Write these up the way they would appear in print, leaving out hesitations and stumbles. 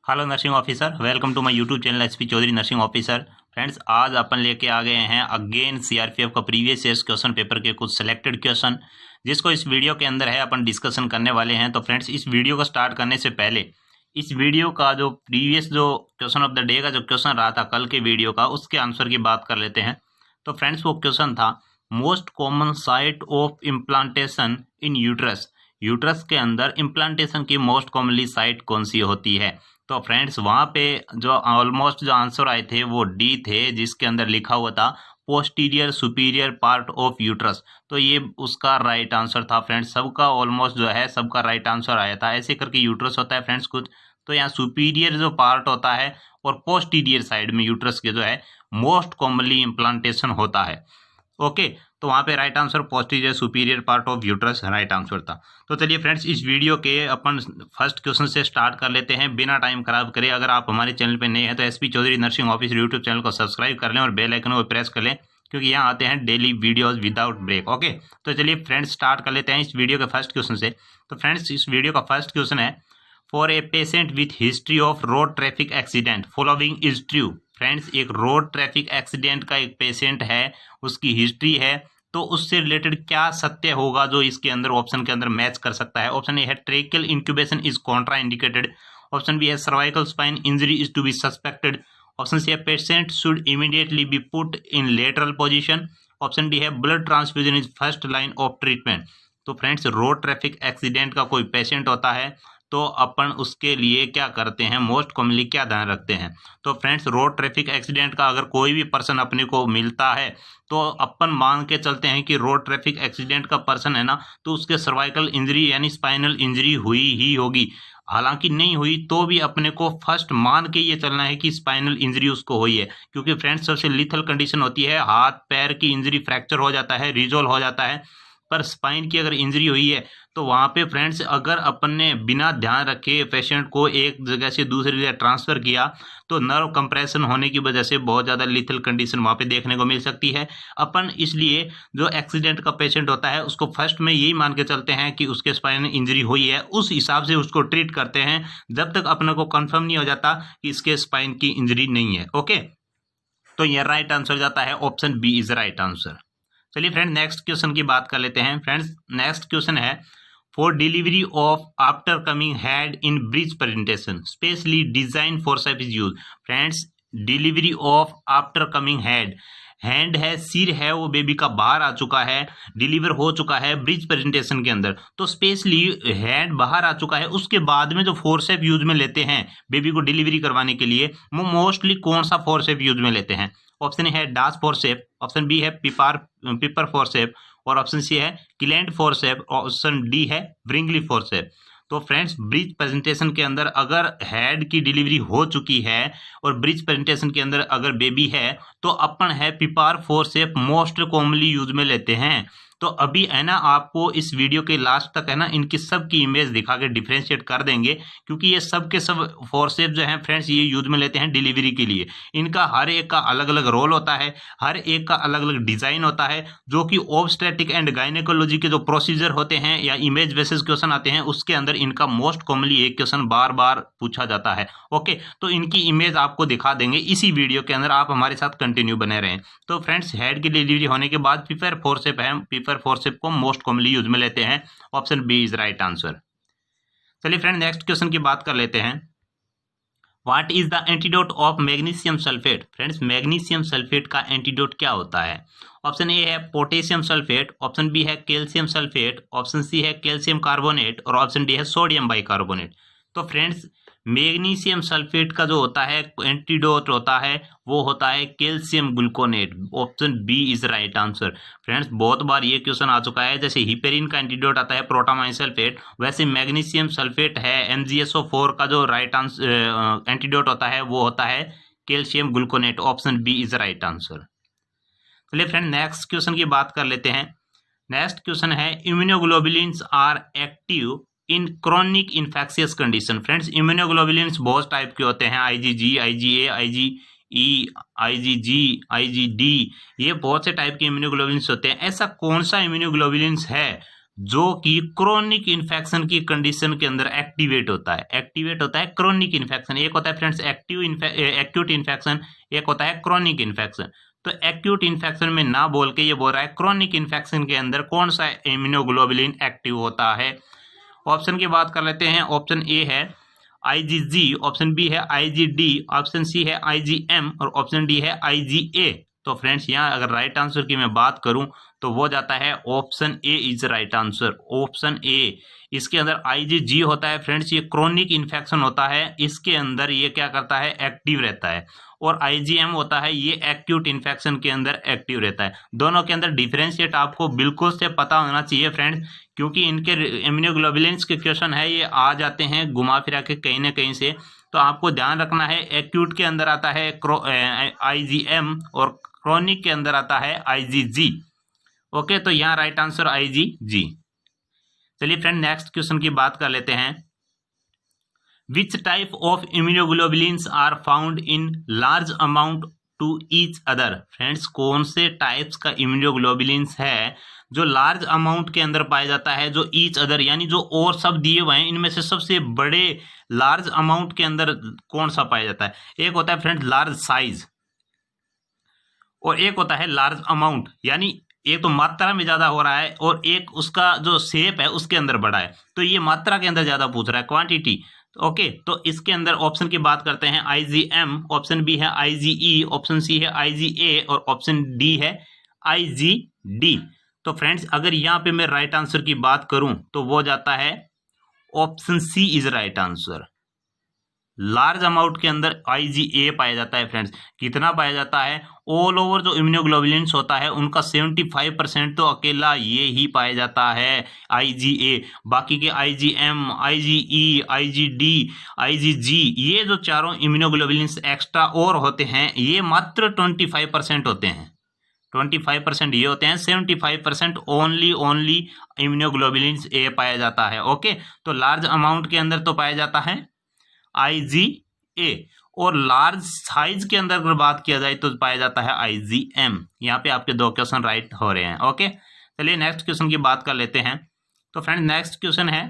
Hello nursing officer, welcome to my YouTube channel SP Chaudhary nursing officer. Friends, आज अपन लेके आ गए हैं अगेन सीआरपीएफ का प्रीवियस ईयर्स क्वेश्चन पेपर के कुछ सिलेक्टेड क्वेश्चन, जिसको इस वीडियो के अंदर है अपन डिस्कशन करने वाले हैं। तो फ्रेंड्स, इस वीडियो को स्टार्ट करने से पहले इस वीडियो का जो प्रीवियस जो क्वेश्चन ऑफ द डे का जो क्वेश्चन रहा था कल के वीडियो का, उसके आंसर की बात कर लेते हैं। तो फ्रेंड्स, वो क्वेश्चन था most common site of implantation in uterus. Uterus के अंदर इम्प्लांटेशन की मोस्ट कॉमनली साइट कौन सी होती है। तो फ्रेंड्स, वहाँ पे जो ऑलमोस्ट जो आंसर आए थे वो डी थे, जिसके अंदर लिखा हुआ था posterior superior part of uterus. तो ये उसका राइट आंसर था फ्रेंड्स। सबका ऑलमोस्ट जो है सबका राइट आंसर आया था। ऐसे करके यूट्रस होता है फ्रेंड्स कुछ, तो यहाँ सुपीरियर जो पार्ट होता है और पोस्टीरियर साइड में यूट्रस के जो है मोस्ट कॉमनली इम्प्लांटेशन होता है। ओके, तो वहाँ पे right answer posterior superior part of uterus right answer था। तो चलिए फ्रेंड्स, इस वीडियो के अपन फर्स्ट क्वेश्चन से स्टार्ट कर लेते हैं बिना टाइम खराब करे। अगर आप हमारे चैनल पे नए हैं तो SP Chaudhary nursing office YouTube channel को सब्सक्राइब कर लें और बेल आइकन को प्रेस कर लें, क्योंकि यहाँ आते हैं daily videos without break. Okay, तो चलिए फ्रेंड्स स्टार्ट कर लेते हैं इस वीडियो के फर्स्ट क्वेश्चन से। तो फ्रेंड्स, इस वीडियो का फर्स्ट क्वेश्चन है for a patient with history of road traffic accident following is true. Friends, एक रोड ट्रैफिक एक्सीडेंट का एक पेशेंट है, उसकी हिस्ट्री है, तो उससे रिलेटेड क्या सत्य होगा जो इसके अंदर ऑप्शन के अंदर मैच कर सकता है। ऑप्शन ए है tracheal incubation is contraindicated. Option B है cervical spine injury is to be suspected. Option C है patient should immediately be put in lateral position. Option D है blood transfusion is first line of treatment. तो friends, road traffic accident का कोई patient होता है तो अपन उसके लिए क्या करते हैं, मोस्ट कॉमनली क्या ध्यान रखते हैं। तो फ्रेंड्स, रोड ट्रैफिक एक्सीडेंट का अगर कोई भी पर्सन अपने को मिलता है तो अपन मान के चलते हैं कि रोड ट्रैफिक एक्सीडेंट का पर्सन है ना, तो उसके सर्वाइकल इंजरी यानी स्पाइनल इंजरी हुई ही होगी। हालांकि नहीं हुई तो भी अपने को फर्स्ट मान के ये चलना है कि स्पाइनल इंजरी उसको हुई है, क्योंकि फ्रेंड्स सबसे लिथल कंडीशन होती है हाथ पैर की इंजरी, फ्रैक्चर हो जाता है, रिजोल्व हो जाता है। पर स्पाइन की अगर इंजरी हुई है तो वहाँ पे फ्रेंड्स अगर अपन ने बिना ध्यान रखे पेशेंट को एक जगह से दूसरी जगह ट्रांसफ़र किया तो नर्व कंप्रेशन होने की वजह से बहुत ज़्यादा लिथल कंडीशन वहाँ पे देखने को मिल सकती है। अपन इसलिए जो एक्सीडेंट का पेशेंट होता है उसको फर्स्ट में यही मान के चलते हैं कि उसके स्पाइन इंजरी हुई है, उस हिसाब से उसको ट्रीट करते हैं जब तक अपने को कन्फर्म नहीं हो जाता कि इसके स्पाइन की इंजरी नहीं है। ओके, तो यह राइट आंसर जाता है option B is right answer. चलिए फ्रेंड, नेक्स्ट क्वेश्चन की बात कर लेते हैं। फ्रेंड्स, नेक्स्ट क्वेश्चन है for delivery of after coming head in breech presentation specially design forceps is use. Friends, delivery of after coming head, hand है, सिर है, वो बेबी का बाहर आ चुका है, डिलीवर हो चुका है ब्रिज प्रेजेंटेशन के अंदर, तो स्पेशली हैंड बाहर आ चुका है, उसके बाद में जो फोर्सेप यूज में लेते हैं बेबी को डिलीवरी करवाने के लिए, वो मोस्टली कौन सा फोर्सेप यूज में लेते हैं। ऑप्शन है डास फोर्सेप, ऑप्शन बी है पिपर फोर्सेप, और ऑप्शन सी है क्लेंट फोर्सेप, ऑप्शन डी है ब्रिंगली फोर्सेप। तो फ्रेंड्स, ब्रिज प्रेजेंटेशन के अंदर अगर हेड की डिलीवरी हो चुकी है और ब्रिज प्रेजेंटेशन के अंदर अगर बेबी है तो अपन है Pipar forceps most commonly use में लेते हैं। तो अभी है ना, आपको इस वीडियो के लास्ट तक है ना इनकी सब की इमेज दिखा के डिफ्रेंशिएट कर देंगे, क्योंकि ये सब के सब फोर्सेप जो हैं फ्रेंड्स ये यूज में लेते हैं डिलीवरी के लिए। इनका हर एक का अलग अलग रोल होता है, हर एक का अलग अलग डिजाइन होता है, जो कि ऑब्स्टेट्रिक एंड गायनेकोलॉजी के जो प्रोसीजर होते हैं या इमेज बेसिस क्वेश्चन आते हैं उसके अंदर इनका मोस्ट कॉमनली एक क्वेश्चन बार बार पूछा जाता है। ओके, तो इनकी इमेज आपको दिखा देंगे इसी वीडियो के अंदर, आप हमारे साथ कंटिन्यू बने रहें। तो फ्रेंड्स, हेड की डिलीवरी होने के बाद पिपर फोर्सेप है, पिपर फोर्सेप को मोस्ट कॉमनली यूज में लेते हैं। Option B is right answer. चलिए फ्रेंड, नेक्स्ट क्वेश्चन की बात कर लेते हैं। What is the antidote of magnesium sulphate. Friends, magnesium sulphate का एंटीडोट क्या होता है। ऑप्शन ए है पोटेशियम सल्फेट, ऑप्शन बी है कैल्शियम सल्फेट, ऑप्शन सी है कैल्शियम कार्बोनेट, और ऑप्शन डी है सोडियम बाइकार्बोनेट। तो फ्रेंड्स, मैग्नीशियम सल्फेट का जो होता है एंटीडोट होता है वो होता है calcium gluconate. Option B is right answer. Friends, बहुत बार ये क्वेश्चन आ चुका है, जैसे हिपेरिन का एंटीडोट आता है प्रोटामाइन सल्फेट, वैसे मैग्नीशियम सल्फेट है MgSO4 का जो राइट आंसर एंटीडोट होता है वो होता है calcium gluconate. Option B is right answer. चलिए फ्रेंड, नेक्स्ट क्वेश्चन की बात कर लेते हैं। नेक्स्ट क्वेश्चन है immunoglobulins are active in chronic infectious condition. Friends, immunoglobulins बहुत टाइप के होते हैं, IgG, IgA, IgE, IgG, IgD, ये बहुत से टाइप के इम्यूनोग्लोबुलिन्स होते हैं। ऐसा कौन सा इम्यूनोग्लोबुलिन्स है जो कि क्रोनिक इन्फेक्शन की कंडीशन के अंदर एक्टिवेट होता है क्रोनिक इन्फेक्शन। एक होता है फ्रेंड्स एक्यूट इन्फेक्शन, एक होता है क्रोनिक इन्फेक्शन। तो एक्यूट इन्फेक्शन में ना बोल के ये बोल रहा है क्रोनिक इन्फेक्शन के अंदर कौन सा इम्यूनोग्लोबुलिन एक्टिव होता है। ऑप्शन की बात कर लेते हैं। ऑप्शन ए है IgG, ऑप्शन बी है IgD, ऑप्शन सी है IgM और ऑप्शन डी है IgA। तो फ्रेंड्स यहाँ अगर राइट आंसर की मैं बात करूं तो वो जाता है option A is right answer, option A. इसके अंदर IgG होता है फ्रेंड्स, ये क्रोनिक इन्फेक्शन होता है, इसके अंदर ये क्या करता है, एक्टिव रहता है। और IgM होता है, ये एक्यूट इन्फेक्शन के अंदर एक्टिव रहता है। दोनों के अंदर डिफरेंशिएट आपको बिल्कुल से पता होना चाहिए फ्रेंड्स, क्योंकि इनके इम्यूनोग्लोबुलिन्स के क्वेश्चन है ये आ जाते हैं घुमा फिरा के कहीं ना कहीं से। तो आपको ध्यान रखना है एक्यूट के अंदर आता है IgM और क्रोनिक के अंदर आता है IgG। ओके, तो यहाँ राइट आंसर IgG। चलिए फ्रेंड नेक्स्ट क्वेश्चन की बात कर लेते हैं। Which type of immunoglobulins are found in large amount to each other. Friends कौन से टाइप्स का इम्यूनोग्लोबुलिन्स है जो लार्ज अमाउंट के अंदर पाया जाता है, जो ईच अदर यानी जो और सब दिए हुए हैं इनमें से सबसे बड़े लार्ज अमाउंट के अंदर कौन सा पाया जाता है। एक होता है फ्रेंड्स लार्ज साइज और एक होता है लार्ज अमाउंट, यानी एक तो मात्रा में ज्यादा हो रहा है और एक उसका जो शेप है उसके अंदर बड़ा है। तो ये मात्रा के अंदर ज्यादा पूछ रहा है, क्वांटिटी। ओके, तो इसके अंदर ऑप्शन की बात करते हैं IgM, ऑप्शन बी है IgE, ऑप्शन सी है IgA और ऑप्शन डी है IgD। तो फ्रेंड्स अगर यहाँ पे मैं राइट आंसर की बात करूं तो वो जाता है option C is right answer. Large amount के अंदर IgA पाया जाता है फ्रेंड्स। कितना पाया जाता है, ऑल ओवर जो इम्यूनोग्लोबुलिन्स होता है उनका 75% तो अकेला ये ही पाया जाता है IgA। बाकी के IgM, IgE, IgD, IgG ये जो चारों इम्यूनोग्लोबुलिन्स एक्स्ट्रा और होते हैं ये मात्र 25% होते हैं। 25% ये होते हैं, 75% ओनली इम्यूनोग्लोबुलिन्स A पाया जाता है। ओके, तो लार्ज अमाउंट के अंदर तो पाया जाता है IgA और लार्ज साइज के अंदर अगर बात किया जाए तो पाया जाता है IgM। यहाँ पे आपके दो क्वेश्चन राइट हो रहे हैं। ओके, चलिए नेक्स्ट क्वेश्चन की बात कर लेते हैं। तो फ्रेंड नेक्स्ट क्वेश्चन है,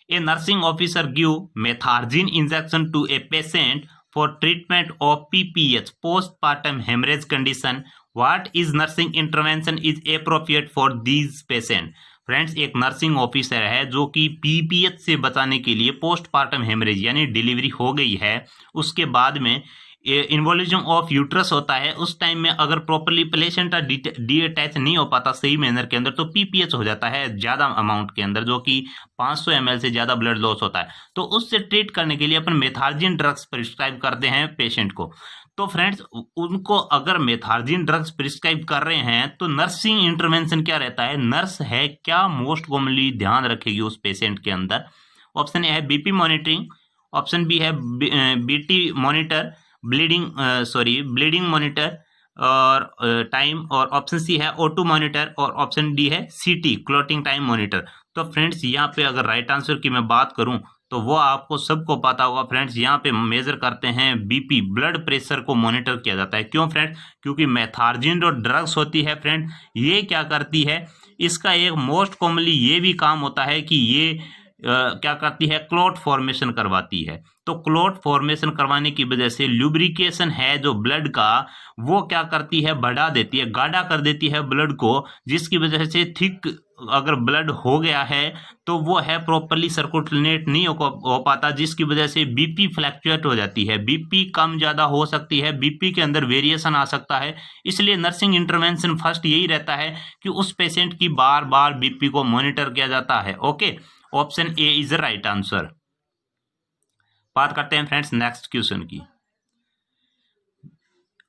a nursing officer give methergine injection to a patient for treatment of PPH postpartum hemorrhage condition. What is nursing intervention is appropriate for these patient? Friends एक nursing officer है जो कि PPH से बचाने के लिए postpartum haemorrhage यानी delivery हो गई है उसके बाद में इन्वोल्यूशन ऑफ यूट्रस होता है, उस टाइम में अगर प्रॉपरली प्लेसेंटा डीअटैच नहीं हो पाता सही मैनर के अंदर तो PPH हो जाता है ज्यादा अमाउंट के अंदर, जो कि 500 ml से ज्यादा ब्लड लॉस होता है। तो उससे ट्रीट करने के लिए अपन मेथार्जिन ड्रग्स प्रिस्क्राइब करते हैं पेशेंट को। तो फ्रेंड्स उनको अगर मेथार्जिन ड्रग्स प्रिस्क्राइब कर रहे हैं तो नर्सिंग इंटरवेंशन क्या रहता है, नर्स है क्या मोस्ट कॉमनली ध्यान रखेगी उस पेशेंट के अंदर। ऑप्शन ए है BP मॉनिटरिंग, ऑप्शन बी है BT मॉनिटर, ब्लीडिंग मॉनिटर और टाइम, और ऑप्शन सी है O2 मॉनिटर और ऑप्शन डी है CT क्लॉटिंग टाइम मॉनिटर। तो फ्रेंड्स यहाँ पे अगर राइट आंसर की मैं बात करूं तो वो आपको सबको पता होगा फ्रेंड्स, यहाँ पे मेजर करते हैं BP ब्लड प्रेशर को मॉनिटर किया जाता है। क्यों फ्रेंड्स, क्योंकि मेथार्जिन जो ड्रग्स होती है फ्रेंड ये क्या करती है, इसका एक मोस्ट कॉमनली ये भी काम होता है कि ये क्या करती है, क्लॉट फॉर्मेशन करवाती है। तो क्लॉट फॉर्मेशन करवाने की वजह से ल्यूब्रिकेशन है जो ब्लड का वो क्या करती है, बढ़ा देती है, गाढ़ा कर देती है ब्लड को, जिसकी वजह से थिक अगर ब्लड हो गया है तो वो है प्रॉपरली सर्कुलेट नहीं हो पाता, जिसकी वजह से BP फ्लैक्चुएट हो जाती है, BP कम ज्यादा हो सकती है, BP के अंदर वेरिएशन आ सकता है। इसलिए नर्सिंग इंटरवेंशन फर्स्ट यही रहता है कि उस पेशेंट की बार बार BP को मॉनिटर किया जाता है। Okay, option A is the right answer. बात करते हैं फ्रेंड्स नेक्स्ट क्वेश्चन की।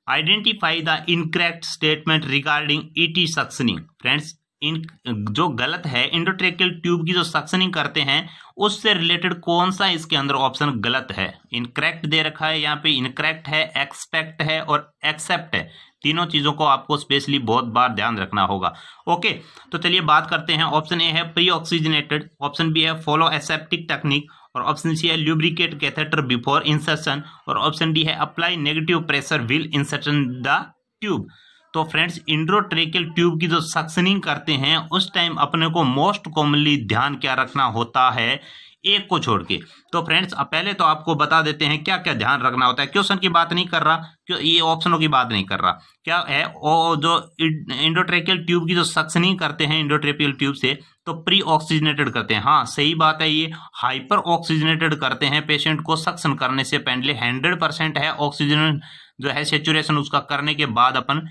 Identify the incorrect statement regarding ET suctioning. Friends इन जो गलत है इंडोट्रेकियल ट्यूब की जो सक्शनिंग करते हैं उससे रिलेटेड कौन सा इसके अंदर ऑप्शन गलत है। इनकरेक्ट दे रखा है यहाँ पे, इनकरेक्ट है, एक्सपेक्ट है और एक्सेप्ट है। तीनों चीजों को आपको स्पेशली बहुत बार ध्यान रखना होगा। ओके, तो चलिए बात करते हैं। ऑप्शन ए है प्री ऑक्सीजनेटेड, ऑप्शन बी है फॉलो एसेप्टिक टेक्निक और ऑप्शन सी है ल्यूब्रिकेट कैथेटर बिफोर इंसर्शन और ऑप्शन डी है apply negative pressure wheel insertion the tube. तो फ्रेंड्स इंडोट्रेकियल ट्यूब की जो सक्शनिंग करते हैं उस टाइम अपने को मोस्ट कॉमनली ध्यान क्या रखना होता है, एक को छोड़ के। तो फ्रेंड्स पहले तो आपको बता देते हैं क्या क्या ध्यान रखना होता है। क्वेश्चन की बात नहीं कर रहा, क्यों ये ऑप्शनों की बात नहीं कर रहा, क्या है वो जो इंडोट्रेकियल ट्यूब की जो सक्शनिंग करते हैं इंडोट्रेकियल ट्यूब से, तो प्री ऑक्सीजनेटेड करते हैं। हाँ सही बात है, ये हाइपर ऑक्सीजनेटेड करते हैं पेशेंट को सक्शन करने से पहले। 100% है ऑक्सीजन जो है सेचुरेशन उसका करने के बाद अपन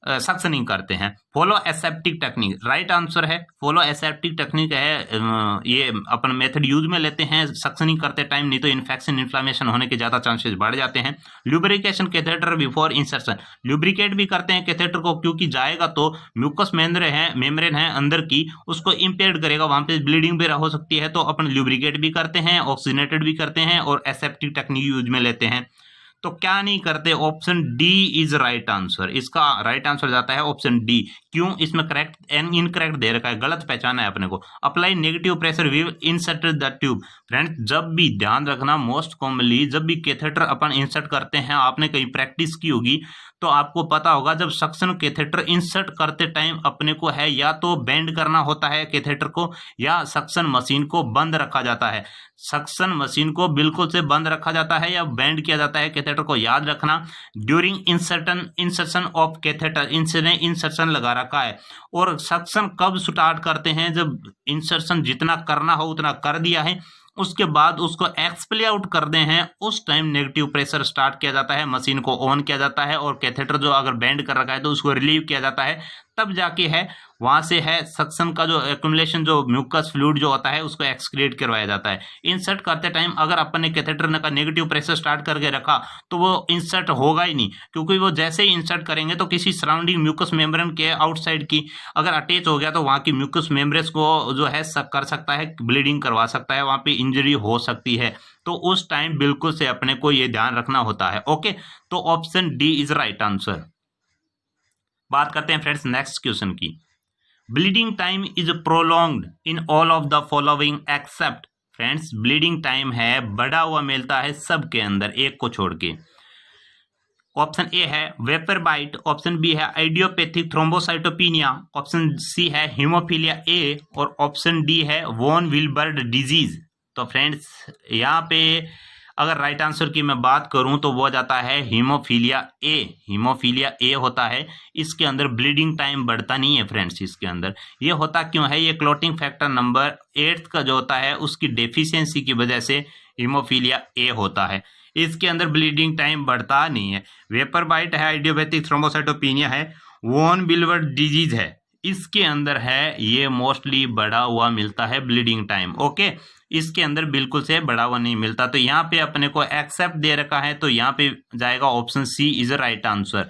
सक्शनिंग करते हैं। Follow aseptic technique right answer है। फॉलो एसेप्टिक टेक्निक है, ये अपन मेथड यूज में लेते हैं सक्शनिंग करते टाइम, नहीं तो इन्फेक्शन इन्फ्लामेशन होने के ज्यादा चांसेस बढ़ जाते हैं। Lubrication catheter before insertion, lubricate भी करते हैं कैथेटर को, क्योंकि जाएगा तो म्यूकस मेम्ब्रेन है अंदर की, उसको इम्पेयर्ड करेगा, वहां पे ब्लीडिंग भी हो सकती है। तो अपन ल्यूब्रिकेट भी करते हैं, ऑक्सीजनेटेड भी करते हैं और एसेप्टिक टेक्निक यूज में लेते हैं। तो क्या नहीं करते, option D is right answer. इसका राइट आंसर जाता है ऑप्शन डी। क्यों, इसमें करेक्ट एंड इनकरेक्ट दे रखा है, गलत पहचाना है अपने को। Apply negative pressure we insert the tube. Friends जब भी ध्यान रखना, मोस्ट कॉमनली जब भी कैथेटर अपन इंसर्ट करते हैं, आपने कहीं प्रैक्टिस की होगी तो आपको पता होगा, जब सक्शन कैथेटर इंसर्ट करते टाइम अपने को है या तो बेंड करना होता है कैथेटर को, या सक्शन मशीन को बंद रखा जाता है। सक्शन मशीन को बिल्कुल से बंद रखा जाता है या बेंड किया जाता है कैथेटर को, याद रखना। During insertion of catheter, insertion लगा रखा है। और सक्शन कब स्टार्ट करते हैं, जब इंसर्शन जितना करना हो उतना कर दिया है, उसके बाद उसको एक्सप्ले आउट कर दे हैं, उस टाइम नेगेटिव प्रेशर स्टार्ट किया जाता है, मशीन को ऑन किया जाता है और कैथेटर जो अगर बेंड कर रखा है तो उसको रिलीव किया जाता है। तब जाके है वहां से है सक्शन का जो एक्यूमुलेशन, जो म्यूकस फ्लूइड जो होता है उसको एक्सक्रीट करवाया जाता है। इंसर्ट करते टाइम अगर अपन ने कैथेटर का नेगेटिव प्रेशर स्टार्ट करके रखा तो वो इंसर्ट होगा ही नहीं, क्योंकि वो जैसे ही इंसर्ट करेंगे तो किसी सराउंडिंग म्यूकस मेम्ब्रेन के आउटसाइड की अगर अटैच हो गया तो वहां की म्यूकस मेम्ब्रेन को जो है कर सकता है, ब्लीडिंग करवा सकता है, वहां पे इंजरी हो सकती है। तो उस टाइम बिल्कुल से अपने को ये ध्यान रखना होता है। ओके, तो option D is right answer. बात करते हैं फ्रेंड्स नेक्स्ट क्वेश्चन की। Bleeding time is prolonged in all of the following except. Friends bleeding time है बढ़ा हुआ मिलता है सबके अंदर, एक को छोड़ के। ऑप्शन ए है वेपर बाइट, ऑप्शन बी है आइडियोपैथिक थ्रोम्बोसाइटोपिनिया, ऑप्शन सी है हीमोफीलिया ए और ऑप्शन डी है वॉन विलबर्ड डिजीज। तो फ्रेंड्स यहाँ पे अगर राइट आंसर की मैं बात करूं तो वो जाता है हीमोफीलिया ए। हीमोफीलिया ए होता है, इसके अंदर ब्लीडिंग टाइम बढ़ता नहीं है फ्रेंड्स। इसके अंदर ये होता क्यों है, ये क्लॉटिंग फैक्टर नंबर 8 का जो होता है उसकी डेफिशिएंसी की वजह से हीमोफीलिया ए होता है। इसके अंदर ब्लीडिंग टाइम बढ़ता नहीं है। वेपर बाइट है, आइडियोपैथिक थ्रोम्बोसाइटोपिनिया है, वॉन विलबर्ड डिजीज है, इसके अंदर है ये मोस्टली बढ़ा हुआ मिलता है ब्लीडिंग टाइम। ओके, इसके अंदर बिल्कुल से बढ़ा हुआ नहीं मिलता। तो यहाँ पे अपने को एक्सेप्ट दे रखा है, तो यहाँ पे जाएगा option C is right answer.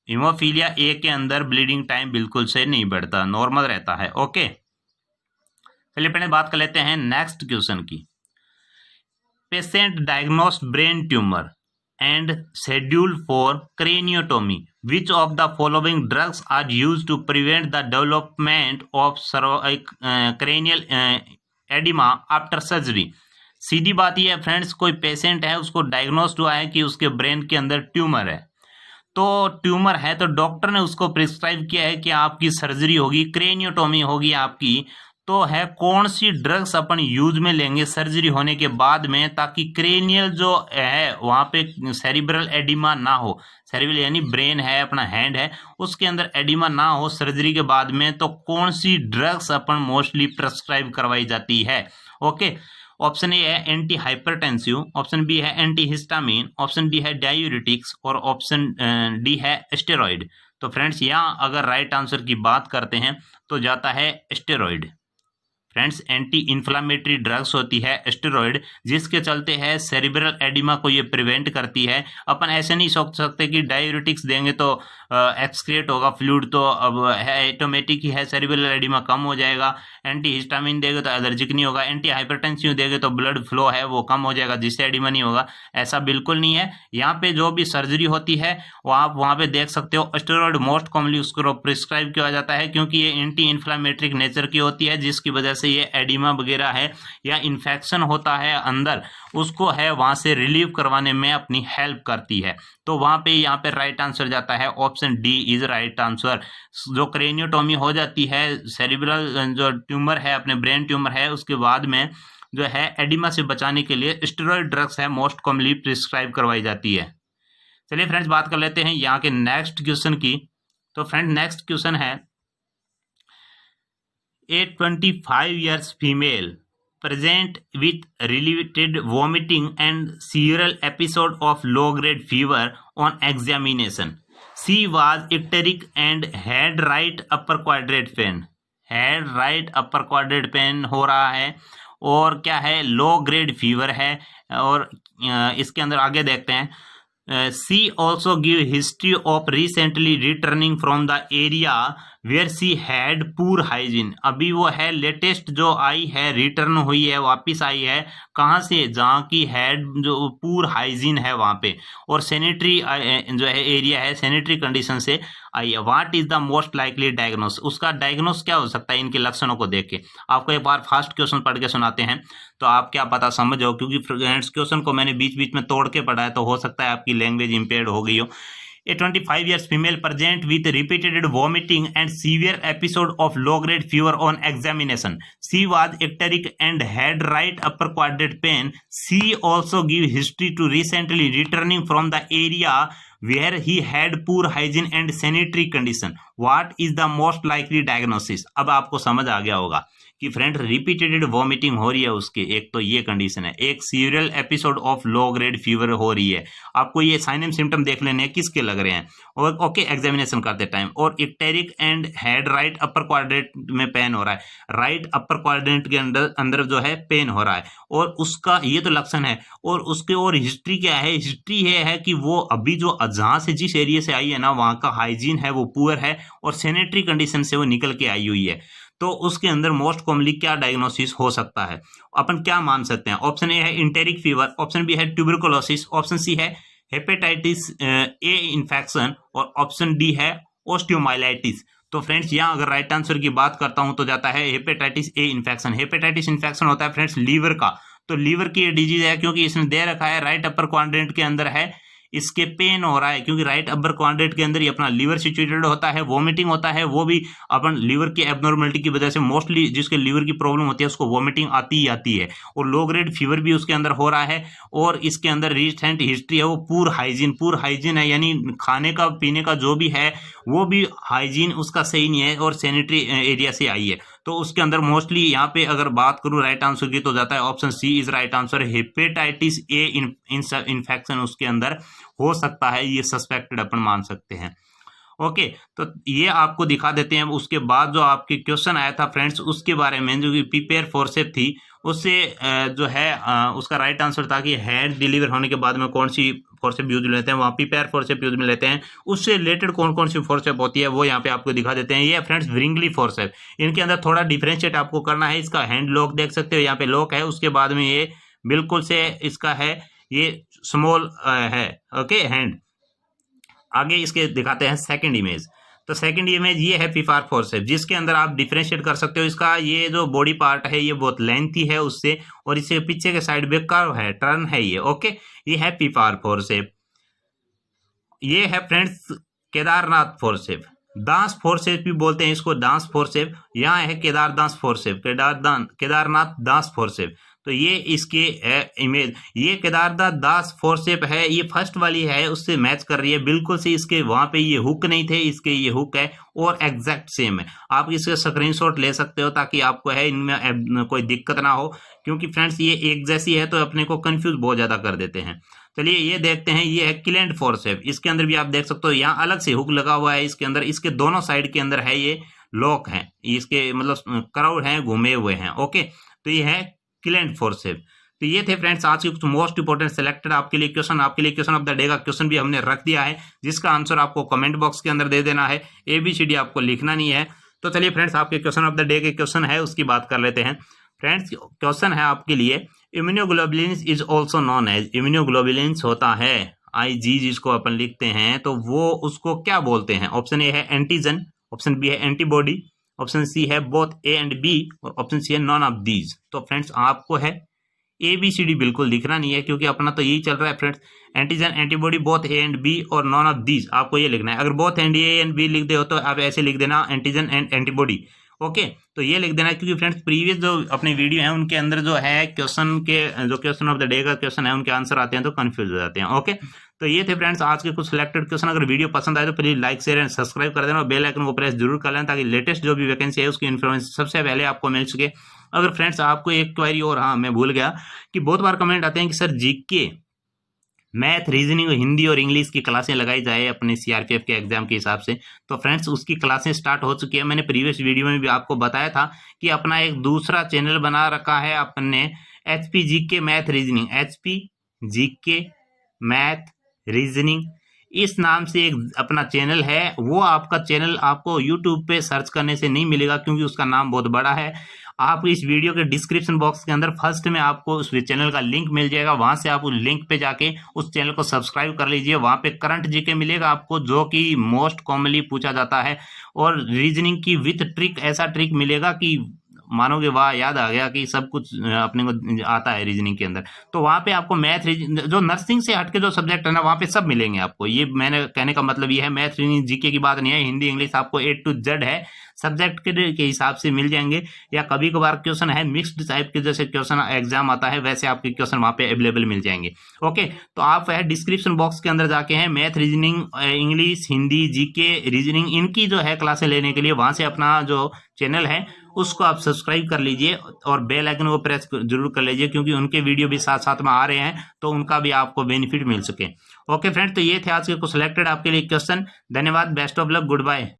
Haemophilia A के अंदर ब्लीडिंग टाइम बिल्कुल से नहीं बढ़ता, नॉर्मल रहता है। ओके, चलिए पहले बात कर लेते हैं नेक्स्ट क्वेश्चन की। Patient diagnosed brain tumour and scheduled for craniotomy. Which of the following drugs are used to prevent the development of cranial edema after surgery? सीधी बात यह है फ्रेंड्स, कोई पेशेंट है उसको डायग्नोस्ड हुआ है कि उसके ब्रेन के अंदर ट्यूमर है, तो ट्यूमर है तो डॉक्टर ने उसको प्रिस्क्राइब किया है कि आपकी सर्जरी होगी, क्रेनियोटोमी होगी आपकी। तो है कौन सी ड्रग्स अपन यूज में लेंगे सर्जरी होने के बाद में, ताकि क्रेनियल जो है वहां पे सेरिब्रल एडिमा ना हो। सेरिब्रल यानी ब्रेन है, अपना हैंड है, उसके अंदर एडिमा ना हो सर्जरी के बाद में। तो कौन सी ड्रग्स अपन मोस्टली प्रिस्क्राइब करवाई जाती है? ओके, ऑप्शन ए है एंटी हाइपरटेंसिव, ऑप्शन बी है एंटी हिस्टामिन, ऑप्शन डी है डायूरिटिक्स और ऑप्शन डी है स्टेरॉइड। तो फ्रेंड्स यहाँ अगर राइट आंसर की बात करते हैं तो जाता है steroid. Friends anti inflammatory drugs होती है स्टेरॉइड, जिसके चलते है सेरिब्रल एडिमा को ये प्रिवेंट करती है। अपन ऐसे नहीं सोच सकते कि डायूरिटिक्स देंगे तो एक्सक्रिएट होगा फ्लूइड, तो अब है ऑटोमेटिक ही है सेरिब्रल एडिमा कम हो जाएगा। एंटी हिस्टामिन देंगे तो एलर्जिक नहीं होगा, एंटी हाइपरटेंसिव देंगे तो ब्लड फ्लो है वो कम हो जाएगा जिससे एडिमा नहीं होगा। ऐसा बिल्कुल नहीं है। यहाँ पे जो भी सर्जरी होती है वो आप वहाँ पे देख सकते हो, स्टेरॉइड मोस्ट कॉमनली उसको प्रिस्क्राइब किया जाता है क्योंकि ये एंटी इन्फ्लामेटरी नेचर की होती है, जिसकी वजह जैसे ये एडिमा वगैरह है या इन्फेक्शन होता है अंदर, उसको है वहाँ से रिलीव करवाने में अपनी हेल्प करती है। तो वहाँ पे यहाँ पे राइट आंसर जाता है option D is right answer. जो क्रेनियोटॉमी हो जाती है, सेरिब्रल जो ट्यूमर है, अपने ब्रेन ट्यूमर है, उसके बाद में जो है एडिमा से बचाने के लिए स्टेरॉइड ड्रग्स है मोस्ट कॉमनली प्रिस्क्राइब करवाई जाती है। चलिए फ्रेंड्स बात कर लेते हैं यहाँ के नेक्स्ट क्वेश्चन की। तो फ्रेंड नेक्स्ट क्वेश्चन है, ए 25 years female present with related vomiting and several episode of low grade fever on examination. She was icteric and had right upper quadrant pain. Had right upper quadrant pain हो रहा है और क्या है, low grade fever है। और इसके अंदर आगे देखते हैं, she also give history of recently returning from the area where she had poor hygiene. अभी वो है लेटेस्ट जो आई है, रिटर्न हुई है, वापस आई है, कहाँ से, जहाँ की हैड जो पूर हाइजीन है वहाँ पे, और सैनिटरी जो है एरिया है, सैनिटरी कंडीशन से आई है। What is the most likely diagnose, उसका डायग्नोस क्या हो सकता है इनके लक्षणों को देख के। आपको एक बार फर्स्ट क्वेश्चन पढ़ के सुनाते हैं तो आप क्या पता समझो, क्योंकि फ्रेंड्स क्वेश्चन को मैंने बीच बीच में तोड़ के पढ़ा है तो हो सकता है आपकी लैंग्वेज इम्पेयर्ड हो गई हो। A 25 years female present with repeated vomiting and severe episode of low-grade fever on examination. She was icteric and had right upper quadrant pain. She also give history to recently returning from the area where he had poor hygiene and sanitary condition. What is the most likely diagnosis? अब आपको समझ आ गया होगा कि friend repeated vomiting हो रही है उसके, एक तो ये कंडीशन है, एक serial episode of low grade fever हो रही है। आपको ये साइन एंड सिम्टम देख लेने हैं किसके लग रहे हैं, और ओके एग्जामिनेशन करते टाइम। और इक्टेरिक and head right upper quadrant में पेन हो रहा है, राइट अपर क्वाड्रेंट के अंदर जो है पेन हो रहा है, और उसका ये तो लक्षण है। और उसके और हिस्ट्री क्या है, हिस्ट्री ये है कि वो अभी जो जहाँ से जिस एरिया से आई है ना, वहाँ का हाइजीन है वो पुअर है और सैनिटरी कंडीशन से वो निकल के आई हुई है। तो उसके अंदर मोस्ट कॉमनली क्या डायग्नोसिस हो सकता है, अपन क्या मान सकते हैं। ऑप्शन ए है इंटेरिक फीवर, ऑप्शन बी है ट्यूबरकुलोसिस, ऑप्शन सी है हेपेटाइटिस ए इन्फेक्शन, और ऑप्शन डी है ओस्टियोमाइलाइटिस। तो फ्रेंड्स यहाँ अगर राइट आंसर की बात करता हूं तो जाता है hepatitis A infection. Hepatitis infection होता है फ्रेंड्स लीवर का, तो लीवर की डिजीज है, क्योंकि इसने दे रखा है राइट अपर क्वाड्रेंट के अंदर है, इसके पेन हो रहा है, क्योंकि राइट अपर क्वाड्रेंट के अंदर ही अपना लीवर सिचुएटेड होता है। वोमिटिंग होता है, वो भी अपन लीवर की एबनॉर्मलिटी की वजह से, मोस्टली जिसके लीवर की प्रॉब्लम होती है उसको वोमिटिंग आती ही आती है। और लो ग्रेड फीवर भी उसके अंदर हो रहा है, और इसके अंदर रिसेंट हिस्ट्री है वो पूर हाइजीन है, यानी खाने का पीने का जो भी है वो भी हाइजीन उसका सही नहीं है और सैनिटरी एरिया से आई है। तो उसके अंदर मोस्टली यहाँ पे अगर बात करूँ राइट आंसर की तो जाता है option C is right answer. Hepatitis A infection उसके अंदर हो सकता है, ये सस्पेक्टेड अपन मान सकते हैं। ओके, तो ये आपको दिखा देते हैं। उसके बाद जो आपके क्वेश्चन आया था फ्रेंड्स उसके बारे में, जो कि प्रिपेयर फोर्सेप थी, उससे जो है उसका राइट आंसर था कि हेड डिलीवर होने के बाद में कौन सी फोर्सेप यूज में लेते हैं, वहाँ प्रिपेयर फोर्सेप यूज में लेते हैं। उससे रिलेटेड कौन कौन सी फोर्सेप होती है वो यहाँ पे आपको दिखा देते हैं। ये फ्रेंड्स व्रिंगली फोर्सेप, इनके अंदर थोड़ा डिफरेंशिएट आपको करना है। इसका हैंड लॉक देख सकते हो, यहाँ पे लॉक है, उसके बाद में ये बिल्कुल से इसका है ये स्मॉल है, ओके हैंड। आगे इसके दिखाते हैं सेकंड इमेज। तो सेकंड इमेज ये है प्रिपेयर फोर्सेप, जिसके अंदर आप डिफरेंशिएट कर सकते हो। इसका ये जो बॉडी पार्ट है ये बहुत लेंथी है उससे, और इससे पीछे के साइड में कर्व है, टर्न है ये, ओके। ये है प्रिपेयर फोर्सेप। ये है friends Kedarnath forceps, Das forceps भी बोलते हैं इसको, दास फोर्सेप। यहाँ है केदारदास फोर्सेप, केदारनाथ दास फोर्सेप। तो ये इसके इमेज, ये केदारनाथ दास फोर्सेप है, ये फर्स्ट वाली है, उससे मैच कर रही है बिल्कुल से। इसके वहां पे ये हुक नहीं थे, इसके ये हुक है और एग्जैक्ट सेम है। आप इसके स्क्रीनशॉट ले सकते हो ताकि आपको है इनमें कोई दिक्कत ना हो, क्योंकि फ्रेंड्स ये एक जैसी है तो अपने को कंफ्यूज बहुत ज्यादा कर देते हैं। चलिए ये देखते हैं, ये है क्लेंट फोर्सेप। इसके अंदर भी आप देख सकते हो यहाँ अलग से हुक लगा हुआ है इसके अंदर, इसके दोनों साइड के अंदर है ये लॉक है, इसके मतलब कर्व है, घूमे हुए हैं, ओके। तो ये है क्लेंट फोर्सेप। तो ये थे फ्रेंड्स आज के कुछ मोस्ट इंपोर्टेंट सिलेक्टेड आपके लिए क्वेश्चन। आपके लिए क्वेश्चन ऑफ द डे का क्वेश्चन भी हमने रख दिया है, जिसका आंसर आपको कमेंट बॉक्स के अंदर दे देना है, ABCD आपको लिखना नहीं है। तो चलिए फ्रेंड्स आपके क्वेश्चन ऑफ द डे के क्वेश्चन है उसकी बात कर लेते हैं। फ्रेंड्स क्वेश्चन है आपके लिए, immunoglobulins is also known as, immunoglobulins होता है IG जिसको अपन लिखते हैं, तो वो उसको क्या बोलते हैं। ऑप्शन ए है एंटीजन, ऑप्शन बी है एंटीबॉडी, ऑप्शन सी है बोथ ए एंड बी, और ऑप्शन सी है नॉन ऑफ दीज। तो फ्रेंड्स आपको है ए बी सी डी बिल्कुल दिखना नहीं है, क्योंकि अपना तो यही चल रहा है friends, antigen antibody both A and B और नॉन ऑफ दीज, आपको ये लिखना है। अगर both and A and B लिख दे हो तो आप ऐसे लिख देना एंटीजन एंड एंटीबॉडी, ओके। तो ये लिख देना, क्योंकि फ्रेंड्स प्रीवियस जो अपने वीडियो है उनके अंदर जो है क्वेश्चन के, जो क्वेश्चन ऑफ द डे का क्वेश्चन है उनके आंसर आते हैं तो कंफ्यूज हो जाते हैं, ओके। तो ये थे फ्रेंड्स आज के कुछ सिलेक्टेड क्वेश्चन। अगर वीडियो पसंद आए तो please like share and subscribe कर देना और बेल आइकन को प्रेस जरूर कर लेना, ताकि लेटेस्ट जो भी वैकेंसी है उसकी इन्फॉर्मेशन सबसे पहले आपको मिल सके। अगर फ्रेंड्स आपको एक क्वेरी और, हाँ मैं भूल गया कि बहुत बार कमेंट आते हैं कि sir GK, math, reasoning, Hindi और इंग्लिश की क्लासें लगाई जाए अपने सीआरपीएफ के एग्जाम के हिसाब से। तो फ्रेंड्स उसकी क्लासें स्टार्ट हो चुकी है। मैंने प्रीवियस वीडियो में भी आपको बताया था कि अपना एक दूसरा चैनल बना रखा है अपने, HP GK math reasoning, HP GK math reasoning, इस नाम से एक अपना चैनल है। वो आपका चैनल आपको यूट्यूब पे सर्च करने से नहीं मिलेगा, क्योंकि उसका नाम बहुत बड़ा है। आप इस वीडियो के डिस्क्रिप्शन बॉक्स के अंदर फर्स्ट में आपको उस चैनल का लिंक मिल जाएगा, वहां से आप उस लिंक पे जाके उस चैनल को सब्सक्राइब कर लीजिए। वहां पे करंट जीके मिलेगा आपको, जो कि मोस्ट कॉमनली पूछा जाता है, और रीजनिंग की विथ ट्रिक, ऐसा ट्रिक मिलेगा कि मानोगे वाह, याद आ गया कि सब कुछ अपने को आता है रीजनिंग के अंदर। तो वहां पे आपको मैथ, जो नर्सिंग से हटके जो सब्जेक्ट है ना, वहां पे सब मिलेंगे आपको। ये मैंने कहने का मतलब ये है, मैथ रीजनिंग जीके की बात नहीं है, हिंदी इंग्लिश आपको A to Z है, सब्जेक्ट के हिसाब से मिल जाएंगे। या कभी कभार क्वेश्चन है मिक्स्ड टाइप के, जैसे क्वेश्चन एग्जाम आता है वैसे आपके क्वेश्चन वहां पे अवेलेबल मिल जाएंगे, ओके। तो आप है डिस्क्रिप्शन बॉक्स के अंदर जाके हैं math, reasoning, English, Hindi, GK, reasoning, इनकी जो है क्लासें लेने के लिए वहां से अपना जो चैनल है उसको आप सब्सक्राइब कर लीजिए और बेल आइकन को प्रेस जरूर कर लीजिए, क्योंकि उनके वीडियो भी साथ साथ में आ रहे हैं, तो उनका भी आपको बेनिफिट मिल सके, ओके फ्रेंड्स। तो ये थे आज के कुछ सिलेक्टेड आपके लिए क्वेश्चन। धन्यवाद, best of luck, good bye.